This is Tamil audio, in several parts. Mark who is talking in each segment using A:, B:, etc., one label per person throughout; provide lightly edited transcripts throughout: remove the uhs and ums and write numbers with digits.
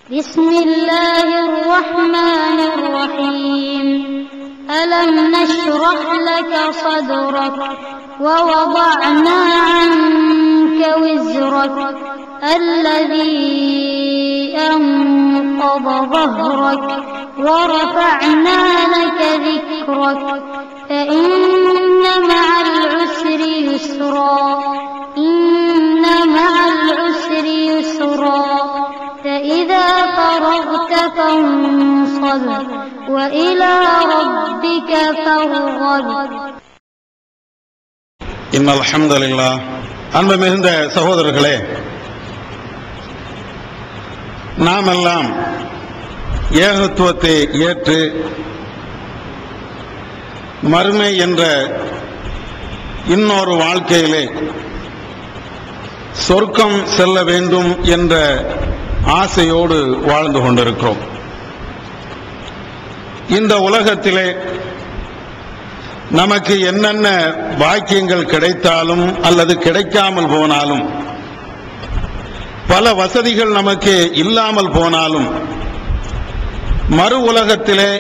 A: بسم الله الرحمن الرحيم ألم نشرح لك صدرك ووضعنا عنك وزرك الذي أنقض ظهرك ورفعنا لك ذكرك فإن مع العسر يسرا إن مع العسر يسرا فإذا فرغت فانصب وإلى ربك فارغب.
B: إن الحمد لله. அன்பு மிகுந்த சகோதரர்களே, நாமெல்லாம் ஏகத்துவத்தை ஏற்று மறுமை என்ற இன்னொரு வாழ்க்கையிலே சொர்க்கம் செல்ல வேண்டும் என்ற ஆசையோடு வாழ்ந்து கொண்டிருக்கிறோம். இந்த உலகத்திலே நமக்கு என்னென்ன பாக்கியங்கள் கிடைத்தாலும் அல்லது கிடைக்காமல் போனாலும், பல வசதிகள் நமக்கு இல்லாமல் போனாலும், மறு உலகத்திலே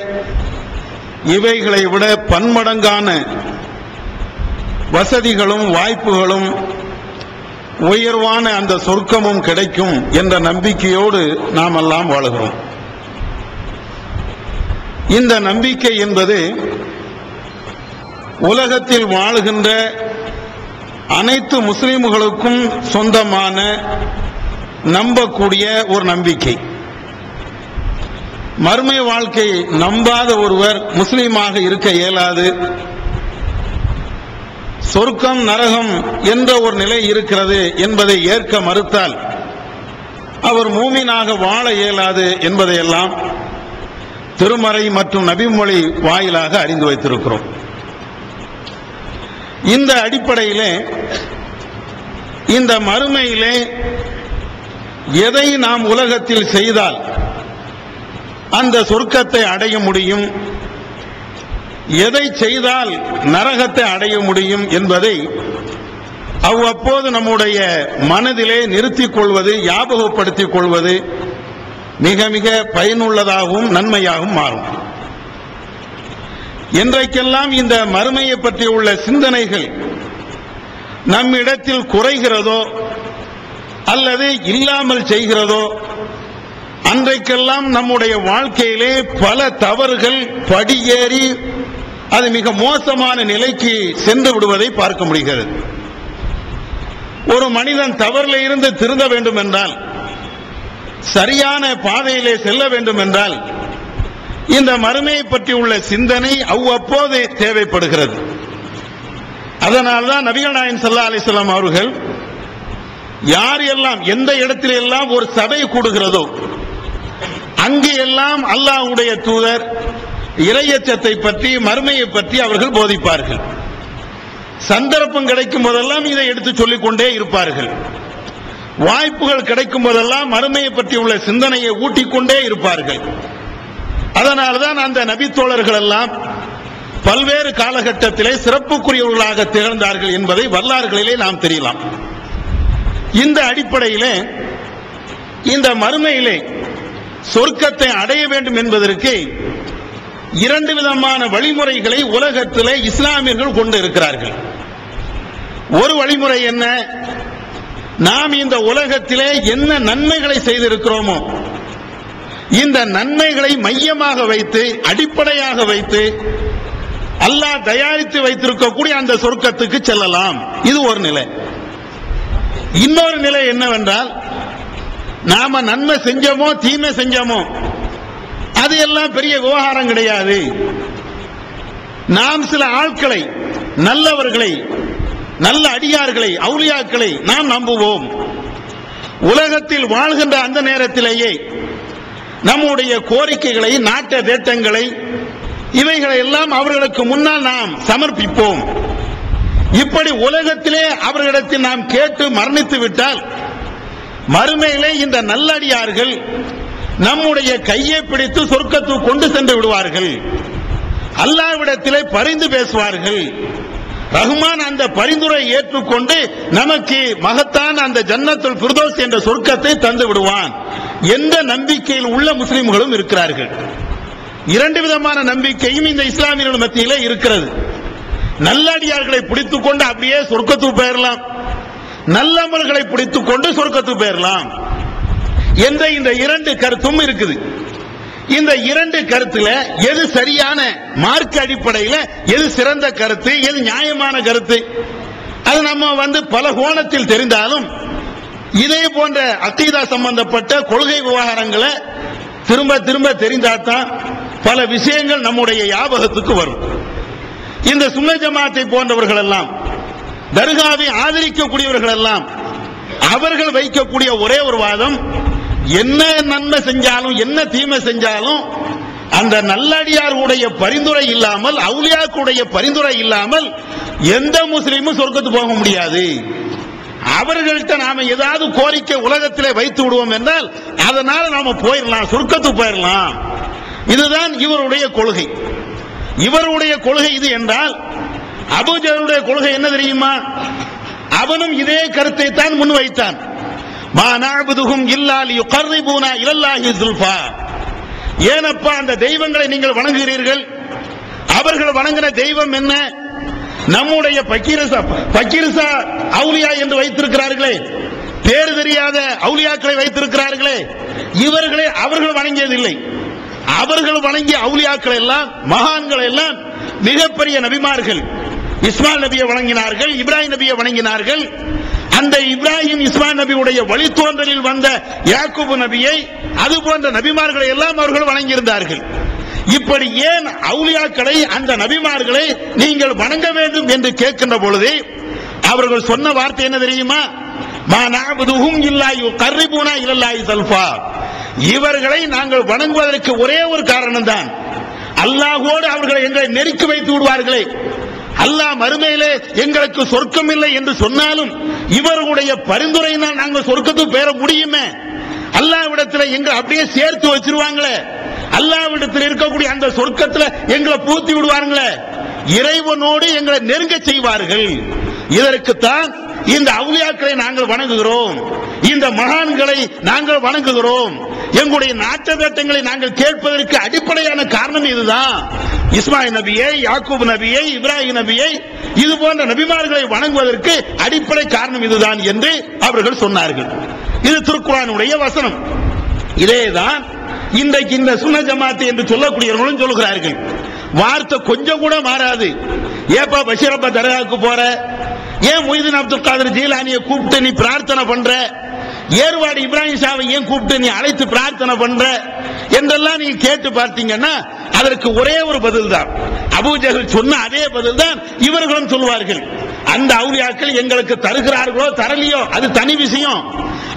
B: இவைகளை விட பன்மடங்கான வசதிகளும் வாய்ப்புகளும் உயர்வான அந்த சொர்க்கமும் கிடைக்கும் என்ற நம்பிக்கையோடு நாம் எல்லாம் வாழுகிறோம். இந்த நம்பிக்கை என்பது உலகத்தில் வாழுகின்ற அனைத்து முஸ்லிம்களுக்கும் சொந்தமான நம்பக்கூடிய ஒரு நம்பிக்கை. மறுமை வாழ்க்கை நம்பாத ஒருவர் முஸ்லிமாக இருக்க இயலாது. சொர்க்கம் நரகம் என்ற ஒரு நிலை இருக்கிறது என்பதை ஏற்க மறுத்தால் அவர் மூமினாக வாழ இயலாது என்பதையெல்லாம் திருமறை மற்றும் நபிமொழி வாயிலாக அறிந்து வைத்திருக்கிறோம். இந்த அடிப்படையிலே இந்த மறுமையிலே எதை நாம் உலகத்தில் செய்தால் அந்த சொர்க்கத்தை அடைய முடியும், எதை செய்தால் நரகத்தை அடைய முடியும் என்பதை அவ்வப்போது நம்முடைய மனதிலே நிறுத்திக் கொள்வது, ஞாபகப்படுத்திக் கொள்வது மிக மிக பயனுள்ளதாகவும் நன்மையாகவும் மாறும். என்றைக்கெல்லாம் இந்த மறுமையை பற்றி உள்ள சிந்தனைகள் நம்மிடத்தில் குறைகிறதோ அல்லது இல்லாமல் செய்கிறதோ, அன்றைக்கெல்லாம் நம்முடைய வாழ்க்கையிலே பல தவறுகள் படியேறி அது மிக மோசமான நிலைக்கு சென்று விடுவதை பார்க்க முடிகிறது. ஒரு மனிதன் தவறில் இருந்து திருந்த வேண்டும் என்றால், சரியான பாதையிலே செல்ல வேண்டும் என்றால், இந்த மறுமையை பற்றி உள்ள சிந்தனை அவ்வப்போது தேவைப்படுகிறது. அதனால்தான் நபிகள் நாயகம் ஸல்லல்லாஹு அலைஹி வஸல்லம் அவர்கள் யார் எல்லாம் எந்த இடத்திலெல்லாம் ஒரு சபை கூடுகிறதோ அங்கு எல்லாம் அல்லாஹ்வுடைய தூதர் இறையச்சத்தை பற்றி மறுமையை பற்றி அவர்கள் போதிப்பார்கள். சந்தர்ப்பம் கிடைக்கும் போதெல்லாம் இதை எடுத்து சொல்லிக் கொண்டே இருப்பார்கள். வாய்ப்புகள் கிடைக்கும் போதெல்லாம் மறுமையை பற்றி உள்ள சிந்தனையை ஊட்டிக்கொண்டே இருப்பார்கள். அதனால்தான் அந்த நபித்தோழர்கள் எல்லாம் பல்வேறு காலகட்டத்திலே சிறப்புக்குரியவர்களாக திகழ்ந்தார்கள் என்பதை வரலாறுகளிலே நாம் தெரியலாம். இந்த அடிப்படையிலே இந்த மறுமையிலே சொர்க்கத்தை அடைய வேண்டும் என்பதற்கு இரண்டு விதமான வழிமுறைகளை உலகத்திலே இஸ்லாமியர்கள் கொண்டு இருக்கிறார்கள். ஒரு வழிமுறை என்ன? நாம் இந்த உலகத்திலே என்ன நன்மைகளை செய்திருக்கிறோமோ இந்த நன்மைகளை மையமாக வைத்து, அடிப்படையாக வைத்து அல்லாஹ் தயாரித்து வைத்திருக்கக்கூடிய அந்த சொர்க்கத்துக்கு செல்லலாம். இது ஒரு நிலை. இன்னொரு நிலை என்னவென்றால், நாம நன்மை செஞ்சோமோ தீமை செஞ்சோமோ அது எல்லாம் பெரிய விவகாரம் கிடையாது. நாம் சில ஆட்களை, நல்லவர்களை, நல்ல அடியார்களை, அவுலியாக்களை நாம் நம்புவோம். உலகத்தில் வாழ்கின்ற அந்த நேரத்திலேயே நம்முடைய கோரிக்கைகளை, நாட்ட தேட்டங்களை, இவைகளை எல்லாம் அவர்களுக்கு முன்னால் நாம் சமர்ப்பிப்போம். இப்படி உலகத்திலே அவர்களிடத்தில் நாம் கேட்டு மரணித்து விட்டால் மறுமையிலே இந்த நல்லடியார்கள் நம்முடைய கையை பிடித்து சொர்க்கத்துக்கு கொண்டு சென்று விடுவார்கள். அல்லாஹ்விடத்திலே பரிந்து பேசுவார்கள். ரஹ்மான் அந்த பரிந்துரை ஏற்றுக்கொண்டு நமக்கு மகத்தான அந்த ஜன்னத்துல் ஃபிர்தௌஸ் என்ற சொர்க்கத்தை தந்து விடுவான் எந்த நம்பிக்கையில் உள்ள முஸ்லிம்களும் இருக்கிறார்கள். இரண்டு விதமான நம்பிக்கையும் இந்த இஸ்லாமியர்கள் மத்தியிலே இருக்கிறது. நல்லடியார்களை பிடித்துக் கொண்டு அப்படியே சொர்க்கத்துக்கு போயிடலாம், நல்லமல்களை பிடித்துக் கொண்டு சொர்க்கத்துக்கு போயிடலாம் என்ற இந்த இரண்டு கருத்தும் இருக்குது. இந்த இரண்டு கருத்துல எது சரியான மார்க்க அடிப்படையில் எது சிறந்த கருத்து, எது நியாயமான கருத்து, அது நம்ம பல கோணத்தில் தெரிந்தாலும் இதே போன்ற அக்கீதா சம்பந்தப்பட்ட கொள்கை விவகாரங்களை திரும்ப திரும்ப தெரிந்தால்தான் பல விஷயங்கள் நம்முடைய ஞாபகத்துக்கு வரும். இந்த சுன்ன ஜமாத்தை போன்றவர்கள் எல்லாம், தர்காவை ஆதரிக்கக்கூடியவர்கள் எல்லாம், அவர்கள் வைக்கக்கூடிய ஒரே ஒரு வாதம், என்ன நன்மை செஞ்சாலும் என்ன தீமை செஞ்சாலும் அந்த நல்லடியாருடைய பரிந்துரை இல்லாமல், அவுலியாக்குடைய பரிந்துரை இல்லாமல் எந்த முஸ்லீமும் சொர்க்கத்துக்கு போக முடியாது. அவர்கள்ட்ட நாம ஏதாவது கோரிக்கை உலகத்திலே வைத்து விடுவோம் என்றால் அதனால நாம போயிடலாம், சொர்க்கத்துக்கு போயிடலாம். இதுதான் இவருடைய கொள்கை. இவருடைய கொள்கை இது என்றால் அபூஜஹலுடைய கொள்கை என்ன தெரியுமா? அவனும் இதே கருத்தை தான் முன்வைத்தான். மா நஅபுதுஹும் இல்லா லியுகர்ரிபூனா இலல்லாஹி ஸுல்ஃபா. ஏனப்பா அந்த தெய்வங்களை நீங்கள் வணங்குகிறீர்கள்? அவர்கள் வணங்கின தெய்வம் என்ன? நம்முடைய பக்கீரசா அவுலியா என்று வைத்திருக்கிறார்களே, பேர் தெரியாத அவுலியாக்களை வைத்திருக்கிறார்களே, இவர்களை அவர்கள் வணங்கியதில்லை. அவர்கள் வணங்கிய அவுலியாக்கள் எல்லாம், மகான்கள் எல்லாம் மிகப்பெரிய நபிமார்கள். இஸ்மாயில் நபியை வணங்கினார்கள், இப்ராஹிம் நபியை வணங்கினார்கள். அந்த இப்ராஹிம் இஸ்மாயில் நபியுடைய வழித்தோன்றலில் வந்த யாக்கூப் நபியை, அது போன்ற நபிமார்களை எல்லாம் அவர்கள் வணங்கியிருந்தார்கள். இப்படி ஏன் அவுலியாக்களை, அந்த நபிமார்களை நீங்கள் வணங்க வேண்டும் என்று கேட்கின்ற பொழுது அவர்கள் சொன்ன வார்த்தை என்ன தெரியுமா? மா நஅபுதுஹும் இல்லா யுகர்ரிபூனா இலல்லாஹி ஸுல்ஃபா. இவர்களை நாங்கள் வணங்குவதற்கு ஒரே ஒரு காரணம் தான், அல்லாஹ்வோடு அவர்களை எங்களை நெருக்கி வைத்து விடுவார்களே, அல்லாஹ் மறுமையிலே எங்களுக்கு சொர்க்கம் இல்லை என்று சொன்னாலும் இவர்களுடைய பரிந்துரையினால் நாங்கள் சொர்க்கத்துக்கு பெற முடியுமே, அல்லாஹ்விடத்தில் எங்களை அப்படியே சேர்த்து வச்சிருவாங்களே, அல்லாஹ்விடத்தில் இருக்கக்கூடிய அந்த சொர்க்கத்தில் எங்களை பூத்தி விடுவார்களே, இறைவனோடு எங்களை நெருங்க செய்வார்கள். இதற்குத்தான் இந்த அவுலியாக்களை நாங்கள் வணங்குகிறோம், இந்த மகான்களை நாங்கள் வணங்குகிறோம், எங்களுடைய நாட்ட திட்டங்களை நாங்கள் கேட்பதற்கு அடிப்படையான காரணம் இதுதான். இஸ்மாயில் நபியை, யாக்கூப் நபியை, இப்ராஹிம் நபியை, இது போன்ற நபிமார்களை வணங்குவதற்கு அடிப்படை காரணம் இதுதான் என்று அவர்கள் சொன்னார்கள். இது திருக்குர்ஆனுடைய வசனம். இதேதான் இன்றைக்கு இந்த சுன்ன ஜமாத் என்று சொல்லக்கூடியவர்களும் சொல்லுகிறார்கள். வார்த்தை கொஞ்சம் கூட மாறாது. ஏப்பா பஷீரப்பா தர்காவுக்கு போற, ஏன் மொய்தீன் அப்துல் காதர் ஜீலானியை கூப்பிட்டு நீ பிரார்த்தனை பண்ற, ஏர்வாடி இப்ராஹிம் ஷாவை ஏன் கூப்பிட்டு நீ அழைத்து பிரார்த்தனை பண்ற என்றெல்லாம் நீங்க கேட்டு பார்த்தீங்கன்னா அதற்கு ஒரே ஒரு பதில் தான், அபூஜஹல் சொன்ன அதே பதில் தான் இவர்களும் சொல்வார்கள். அந்த அவுலியாக்கள் எங்களுக்கு தருகிறார்களோ தரலையோ அது தனி விஷயம்.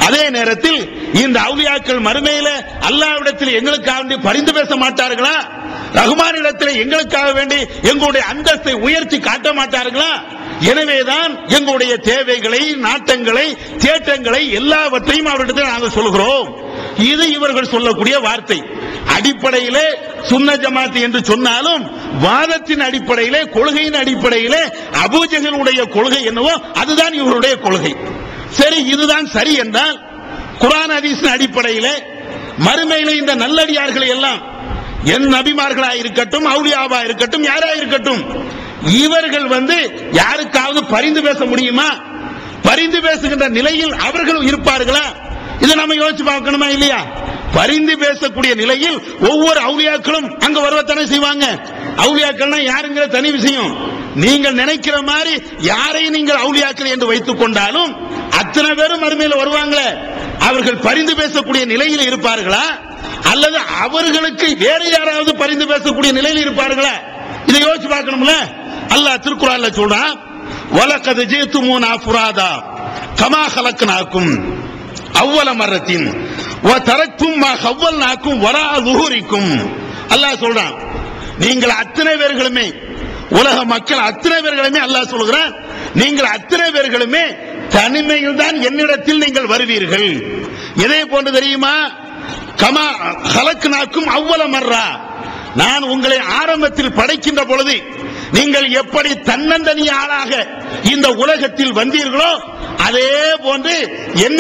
B: அதே நேரத்தில் இந்த அவுலியாக்கள் மறுமையில அல்லாஹ்விடத்தில் எங்களுக்காக பரிந்து பேச மாட்டார்களா? ரஹ்மானிடத்தில் எங்களுக்காக வேண்டி எங்களுடைய அந்தஸ்தை உயர்த்தி காட்ட மாட்டார்களா? எனவேதான் எங்களுடைய தேவைகளை, நாட்டங்களை, தேட்டங்களை எல்லாவற்றையும் அவரிடத்தில் நாங்கள் சொல்கிறோம். இது இவர்கள் சொல்லக்கூடிய வார்த்தை. அடிப்படையிலே சுன்ன ஜமாத் என்று சொன்னாலும் வாதத்தின் அடிப்படையிலே, கொள்கையின் அடிப்படையிலே அபூஜஹலுடைய கொள்கை என்னவோ அதுதான் இவருடைய கொள்கை. சரி, இதுதான் சரி என்றால் குர்ஆன் ஹதீஸின் அடிப்படையிலே மறுமையிலே இந்த நல்லடியார்களை எல்லாம், என் நபிமார்களா இருக்கட்டும், அவுலியாவா இருக்கட்டும், யாரா இருக்கட்டும், இவர்கள் யாருக்காவது பரிந்து பேச முடியுமா? பரிந்து பேசுகின்ற நிலையில் அவர்கள் இருப்பார்களா? இதை நம்ம யோசிச்சு பார்க்கணுமா இல்லையா? பரிந்து பேசக்கூடிய நிலையில் ஒவ்வொரு அவுலியாக்களும் அங்க வருவத்தானே செய்வாங்க. அவுலியாக்கள்னா யாருங்கிற தனி விஷயம். நீங்கள் நினைக்கிற மாதிரி யாரையும் நீங்கள் அவுலியாக்கள் என்று வைத்துக் கொண்டாலும் அத்தனை பேரும் மறுமையில் வருவாங்களே, அவர்கள் பரிந்து பேசக்கூடிய நிலையில் இருப்பார்களா அல்லது அவர்களுக்கு வேற யாராவது பரிந்து பேசக்கூடிய நிலையில் இருப்பார்களா? இதை யோசிச்சு பார்க்கணும்ல. அல்லாஹ் திருக்குர்ஆன்ல சொல்றான், வலகத் ஜீதுமூனா ஃபுராதா கமா ஹலக்னாக்கும் அவ்வல மர்ரத்தின் வ தரக்தும் மா ஹவ்வல்னாக்கும் வரா ஸுஹூரிக்கும். அல்லாஹ் சொல்றான், நீங்கள் அத்தனை பேர்களுமே, உலக மக்கள் அத்தனை பேர்களுமே, அல்லாஹ் சொல்கிறான், நீங்கள் அத்தனை பேர்களுமே தனிமையில் தான் என்னிடத்தில் நீங்கள் வருவீர்கள். எதை போன்று தெரியுமா? கமா ஹலக்னாக்கும் அவ்வல மர்ரா, நான் உங்களை ஆரம்பத்தில் படைக்கின்ற பொழுது நீங்கள் எப்படி தன்னந்தனிய ஆளாக இந்த உலகத்தில் வந்தீர்களோ அதே போன்று என்ன